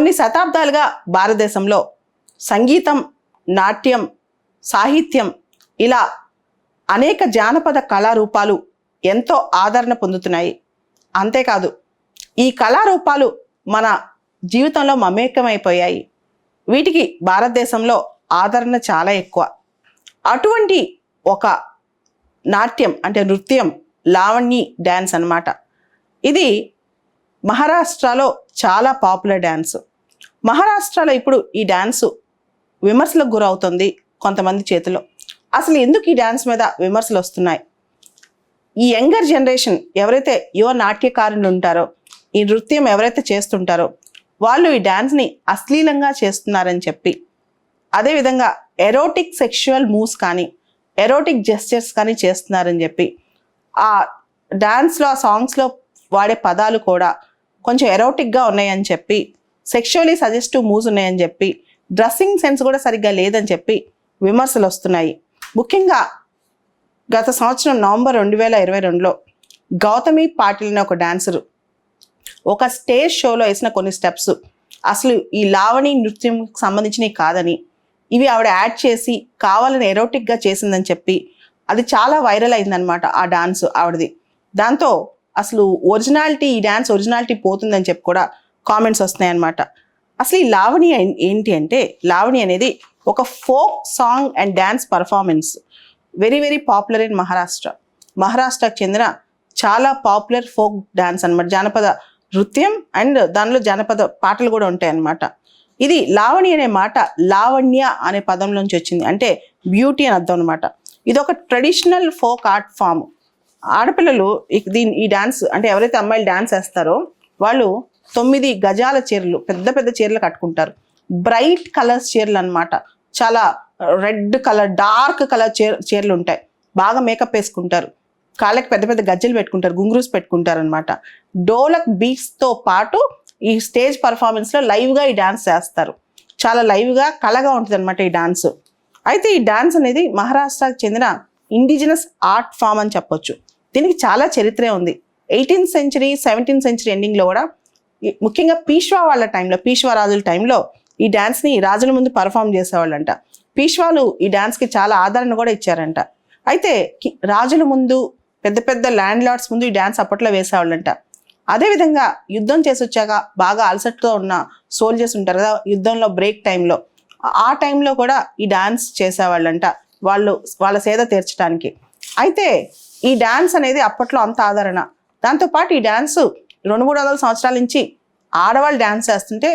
కొన్ని శతాబ్దాలుగా భారతదేశంలో సంగీతం, నాట్యం, సాహిత్యం ఇలా అనేక జానపద కళారూపాలు ఎంతో ఆదరణ పొందుతున్నాయి. అంతేకాదు ఈ కళారూపాలు మన జీవితంలో మమేకమైపోయాయి. వీటికి భారతదేశంలో ఆదరణ చాలా ఎక్కువ. అటువంటి ఒక నాట్యం అంటే నృత్యం లావణి డ్యాన్స్ అన్నమాట. ఇది మహారాష్ట్రలో చాలా పాపులర్ డ్యాన్స్. మహారాష్ట్రలో ఇప్పుడు ఈ డ్యాన్సు విమర్శలకు గురవుతుంది కొంతమంది చేతిలో. అసలు ఎందుకు ఈ డ్యాన్స్ మీద విమర్శలు వస్తున్నాయి? ఈ యంగర్ జనరేషన్ ఎవరైతే యువ నాట్యకారులు ఉంటారో, ఈ నృత్యం ఎవరైతే చేస్తుంటారో వాళ్ళు ఈ డ్యాన్స్ని అశ్లీలంగా చేస్తున్నారని చెప్పి, అదేవిధంగా ఎరోటిక్ సెక్షువల్ మూవ్స్ కానీ ఎరోటిక్ జెస్చర్స్ కానీ చేస్తున్నారని చెప్పి, ఆ డ్యాన్స్లో ఆ సాంగ్స్లో వాడే పదాలు కూడా కొంచెం ఎరోటిక్గా ఉన్నాయని చెప్పి, సెక్షువలీ సజెస్టివ్ మూవ్స్ ఉన్నాయని చెప్పి, డ్రెస్సింగ్ సెన్స్ కూడా సరిగ్గా లేదని చెప్పి విమర్శలు వస్తున్నాయి. ముఖ్యంగా గత సంవత్సరం నవంబర్ 2022లో గౌతమి పాటిల్ అనే ఒక డాన్సరు ఒక స్టేజ్ షోలో వేసిన కొన్ని స్టెప్స్ అసలు ఈ లావణి నృత్యంకి సంబంధించినవి కాదని, ఇవి ఆవిడ యాడ్ చేసి కావాలని ఎరోటిక్గా చేసిందని చెప్పి అది చాలా వైరల్ అయిందనమాట ఆ డాన్స్ ఆవిడది. దాంతో అసలు ఒరిజినాలిటీ, ఈ డ్యాన్స్ ఒరిజినాలిటీ పోతుందని చెప్పి కూడా కామెంట్స్ వస్తున్నాయి అన్నమాట. అసలు ఈ లావణి ఏంటి అంటే, లావణి అనేది ఒక folk song and dance performance. Very very popular in మహారాష్ట్రకు చెందిన చాలా పాపులర్ ఫోక్ డ్యాన్స్ అనమాట. జానపద నృత్యం అండ్ దానిలో జానపద పాటలు కూడా ఉంటాయి అన్నమాట. ఇది లావణి అనే మాట లావణ్య అనే పదంలోంచి వచ్చింది, అంటే బ్యూటీ అని అర్థం అనమాట. ఇది ఒక ట్రెడిషనల్ ఫోక్ ఆర్ట్ ఫామ్. ఆడపిల్లలు ఈ డాన్స్ అంటే ఎవరైతే అమ్మాయిలు డాన్స్ వేస్తారో వాళ్ళు 9 గజాల చీరలు, పెద్ద పెద్ద చీరలు కట్టుకుంటారు. బ్రైట్ కలర్స్ చీరలు అనమాట. చాలా రెడ్ కలర్, డార్క్ కలర్ చీరలు ఉంటాయి. బాగా మేకప్ వేసుకుంటారు, కాళ్ళకి పెద్ద పెద్ద గజ్జలు పెట్టుకుంటారు, గుంగురూస్ పెట్టుకుంటారు అనమాట. డోలక్ బీట్స్తో పాటు ఈ స్టేజ్ పర్ఫార్మెన్స్లో లైవ్గా ఈ డాన్స్ చేస్తారు. చాలా లైవ్గా కళగా ఉంటుంది అనమాట ఈ డాన్స్. అయితే ఈ డాన్స్ అనేది మహారాష్ట్రకు చెందిన ఇండిజినస్ ఆర్ట్ ఫామ్ అని చెప్పొచ్చు. దీనికి చాలా చరిత్రే ఉంది. 18th century 17th century ఎండింగ్లో కూడా ముఖ్యంగా పీష్వా వాళ్ళ టైంలో, పీష్వా రాజుల టైంలో ఈ డాన్స్ని రాజుల ముందు పర్ఫామ్ చేసేవాళ్ళంట. పీష్వాలు ఈ డాన్స్కి చాలా ఆదరణ కూడా ఇచ్చారంట. అయితే రాజుల ముందు, పెద్ద పెద్ద ల్యాండ్ లార్డ్స్ ముందు ఈ డాన్స్ అప్పట్లో వేసేవాళ్ళంట. అదేవిధంగా యుద్ధం చేసి వచ్చాక బాగా అలసటతో ఉన్న సోల్జర్స్ ఉంటారు కదా, యుద్ధంలో బ్రేక్ టైంలో, ఆ టైంలో కూడా ఈ డాన్స్ చేసేవాళ్ళంట వాళ్ళ సేద తీర్చడానికి. అయితే ఈ డాన్స్ అనేది అప్పట్లో అంత ఆదరణ. దాంతోపాటు ఈ డాన్స్ 200-300 సంవత్సరాల నుంచి ఆడవాళ్ళు డాన్స్ చేస్తుంటే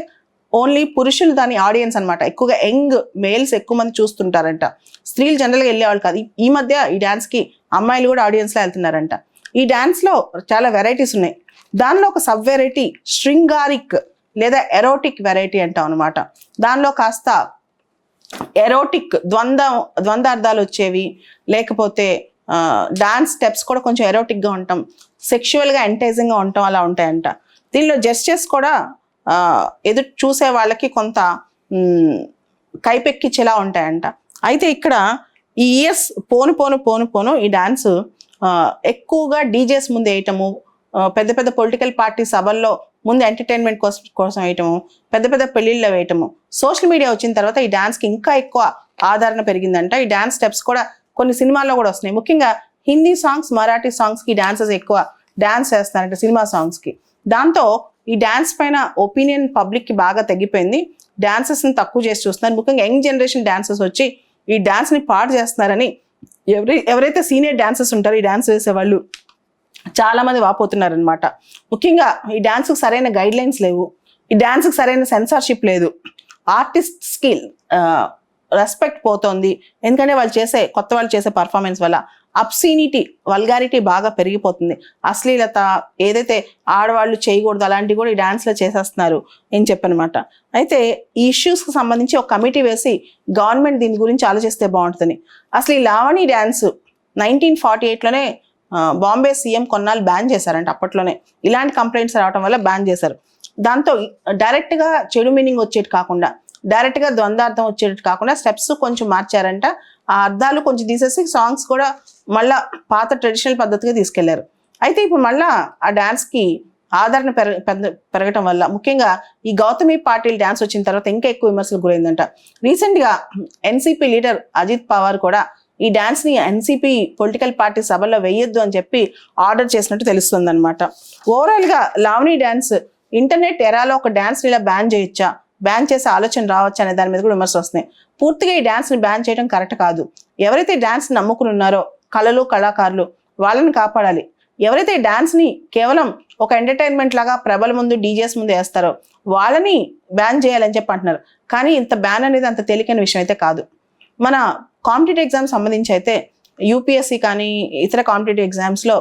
ఓన్లీ పురుషులు దాని ఆడియన్స్ అనమాట. ఎక్కువగా యంగ్ మేల్స్ ఎక్కువ మంది చూస్తుంటారంట. స్త్రీలు జనరల్గా వెళ్ళేవాళ్ళు కాదు. ఈ మధ్య ఈ డాన్స్కి అమ్మాయిలు కూడా ఆడియన్స్లో వెళ్తున్నారంట. ఈ డాన్స్లో చాలా వెరైటీస్ ఉన్నాయి. దానిలో ఒక సబ్ వెరైటీ శృంగారిక్ లేదా ఎరోటిక్ వెరైటీ అంటాం అనమాట. దానిలో కాస్త ఎరోటిక్ ద్వంద్వార్థాలు వచ్చేవి, లేకపోతే డాన్స్ స్టెప్స్ కూడా కొంచెం ఎరోటిక్గా ఉంటాం, సెక్షువల్గా ఎంటైజింగ్గా ఉంటాం, అలా ఉంటాయంట. దీనిలో జెస్చర్స్ కూడా ఎదురు చూసే వాళ్ళకి కొంత కైపెక్కిచ్చేలా ఉంటాయంట. అయితే ఇక్కడ ఈ ఇయర్స్ పోను ఈ డాన్స్ ఎక్కువగా డీజేస్ ముందు వేయటము, పెద్ద పెద్ద పొలిటికల్ పార్టీ సభల్లో ముందు ఎంటర్టైన్మెంట్ కోసం వేయటము, పెద్ద పెద్ద పెళ్లిళ్ళలో వేయటము. సోషల్ మీడియా వచ్చిన తర్వాత ఈ డాన్స్కి ఇంకా ఎక్కువ ఆదరణ పెరిగిందంట. ఈ డాన్స్ స్టెప్స్ కూడా కొన్ని సినిమాల్లో కూడా వస్తున్నాయి. ముఖ్యంగా హిందీ సాంగ్స్, మరాఠీ సాంగ్స్కి డాన్సెస్ ఎక్కువ డాన్స్ చేస్తారంట, సినిమా సాంగ్స్కి. దాంతో ఈ డాన్స్ పైన ఒపీనియన్ పబ్లిక్కి బాగా తగ్గిపోయింది. డాన్సెస్ని తక్కువ చేసి చూస్తున్నారు. ముఖ్యంగా యంగ్ జనరేషన్ డాన్సెస్ వచ్చి ఈ డాన్స్ని పాడు చేస్తున్నారని ఎవరైతే సీనియర్ డాన్సెస్ ఉంటారో, ఈ డాన్స్ వేసేవాళ్ళు చాలామంది వాపోతున్నారనమాట. ముఖ్యంగా ఈ డాన్స్కి సరైన గైడ్ లైన్స్ లేవు, ఈ డాన్స్కి సరైన సెన్సార్షిప్ లేదు, ఆర్టిస్ట్స్కి రెస్పెక్ట్ పోతుంది. ఎందుకంటే కొత్త వాళ్ళు చేసే పర్ఫార్మెన్స్ వల్ల అబ్సీనిటీ, వల్గారిటీ బాగా పెరిగిపోతుంది. అశ్లీలత, ఏదైతే ఆడవాళ్ళు చేయకూడదు అలాంటివి కూడా ఈ డాన్స్లో చేసేస్తున్నారు అని చెప్పనమాట. అయితే ఈ ఇష్యూస్కి సంబంధించి ఒక కమిటీ వేసి గవర్నమెంట్ దీని గురించి ఆలోచిస్తే బాగుంటుందని. అసలు ఈ లావణి డ్యాన్స్ 1948లోనే బాంబే సీఎం కొన్నాళ్ళు బ్యాన్ చేశారంట. అప్పట్లోనే ఇలాంటి కంప్లైంట్స్ రావడం వల్ల బ్యాన్ చేశారు. దాంతో డైరెక్ట్గా చెడు మీనింగ్ వచ్చేది కాకుండా, డైరెక్ట్గా ద్వంద్వార్థం వచ్చేటట్టు కాకుండా స్టెప్స్ కొంచెం మార్చారంట. ఆ అర్థాలు కొంచెం తీసేసి సాంగ్స్ కూడా మళ్ళా పాత ట్రెడిషనల్ పద్ధతిగా తీసుకెళ్లారు. అయితే ఇప్పుడు మళ్ళా ఆ డాన్స్కి ఆదరణ పెరగటం వల్ల, ముఖ్యంగా ఈ గౌతమి పాటిల్ డ్యాన్స్ వచ్చిన తర్వాత ఇంకా ఎక్కువ విమర్శలకు గురైందంట. రీసెంట్గా ఎన్సీపీ లీడర్ అజిత్ పవార్ కూడా ఈ డ్యాన్స్ని ఎన్సీపీ పొలిటికల్ పార్టీ సభల్లో వేయొద్దు అని చెప్పి ఆర్డర్ చేసినట్టు తెలుస్తుంది అనమాట. ఓవరాల్గా లావణి డ్యాన్స్ ఇంటర్నెట్ ఎరాలో ఒక డ్యాన్స్ని ఇలా బ్యాన్ చేయొచ్చా, బ్యాన్ చేసే ఆలోచన రావచ్చా అనే దాని మీద కూడా విమర్శలు వస్తున్నాయి. పూర్తిగా ఈ డ్యాన్స్ని బ్యాన్ చేయడం కరెక్ట్ కాదు. ఎవరైతే డ్యాన్స్ నమ్ముకుని ఉన్నారో కళలు కళాకారులు వాళ్ళని కాపాడాలి. ఎవరైతే డ్యాన్స్ని కేవలం ఒక ఎంటర్టైన్మెంట్ లాగా ప్రభల ముందు డీజేస్ ముందు వేస్తారో వాళ్ళని బ్యాన్ చేయాలని చెప్పి అంటున్నారు. కానీ ఇంత బ్యాన్ అనేది అంత తేలికైన విషయం అయితే కాదు. మన కాంపిటేటివ్ ఎగ్జామ్స్ సంబంధించి అయితే యూపీఎస్సీ కానీ ఇతర కాంపిటేటివ్ ఎగ్జామ్స్లో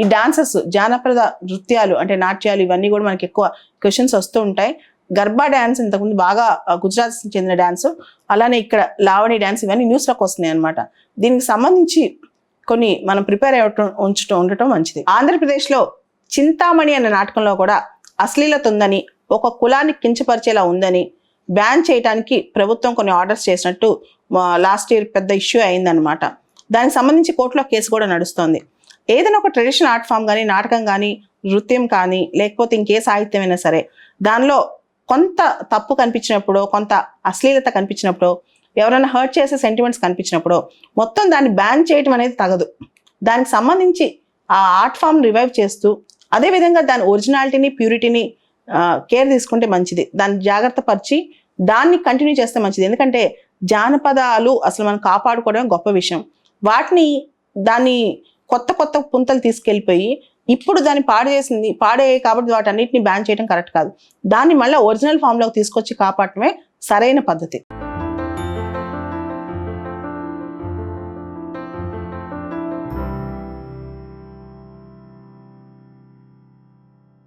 ఈ డాన్సెస్, జానపద నృత్యాలు అంటే నాట్యాలు, ఇవన్నీ కూడా మనకి ఎక్కువ క్వశ్చన్స్ వస్తూ ఉంటాయి. గర్బా డ్యాన్స్ ఇంతకుముందు బాగా గుజరాత్ చెందిన డ్యాన్స్, అలానే ఇక్కడ లావణి డ్యాన్స్, ఇవన్నీ న్యూస్లోకి వస్తున్నాయి అనమాట. దీనికి సంబంధించి కొన్ని మనం ప్రిపేర్ ఉండటం మంచిది. ఆంధ్రప్రదేశ్లో చింతామణి అనే నాటకంలో కూడా అశ్లీలత ఉందని, ఒక కులాన్ని కించపరిచేలా ఉందని బ్యాన్ చేయడానికి ప్రభుత్వం కొన్ని ఆర్డర్స్ చేసినట్టు లాస్ట్ ఇయర్ పెద్ద ఇష్యూ అయిందనమాట. దానికి సంబంధించి కోర్టులో కేసు కూడా నడుస్తోంది. ఏదైనా ఒక ట్రెడిషనల్ ఆర్ట్ ఫామ్ కానీ, నాటకం కానీ, నృత్యం కానీ, లేకపోతే ఇంకే సాహిత్యం అయినా సరే, దానిలో కొంత తప్పు కనిపించినప్పుడు, కొంత అశ్లీలత కనిపించినప్పుడు, ఎవరైనా హర్ట్ చేసే సెంటిమెంట్స్ కనిపించినప్పుడు మొత్తం దాన్ని బ్యాన్ చేయడం అనేది తగదు. దానికి సంబంధించి ఆ ఆర్ట్ ఫామ్ రివైవ్ చేస్తూ, అదేవిధంగా దాని ఒరిజినాలిటీని, ప్యూరిటీని కేర్ తీసుకుంటే మంచిది. దాన్ని జాగ్రత్త పరిచి దాన్ని కంటిన్యూ చేస్తే మంచిది. ఎందుకంటే జానపదాలు అసలు మనం కాపాడుకోవడం గొప్ప విషయం. దాన్ని కొత్త కొత్త పుంతలు తీసుకెళ్ళిపోయి ఇప్పుడు దాన్ని పాడేయాయి కాబట్టి వాటన్నిటిని బ్యాన్ చేయడం కరెక్ట్ కాదు. దాన్ని మళ్ళీ ఒరిజినల్ ఫామ్లోకి తీసుకొచ్చి కాపాడటమే సరైన పద్ధతి.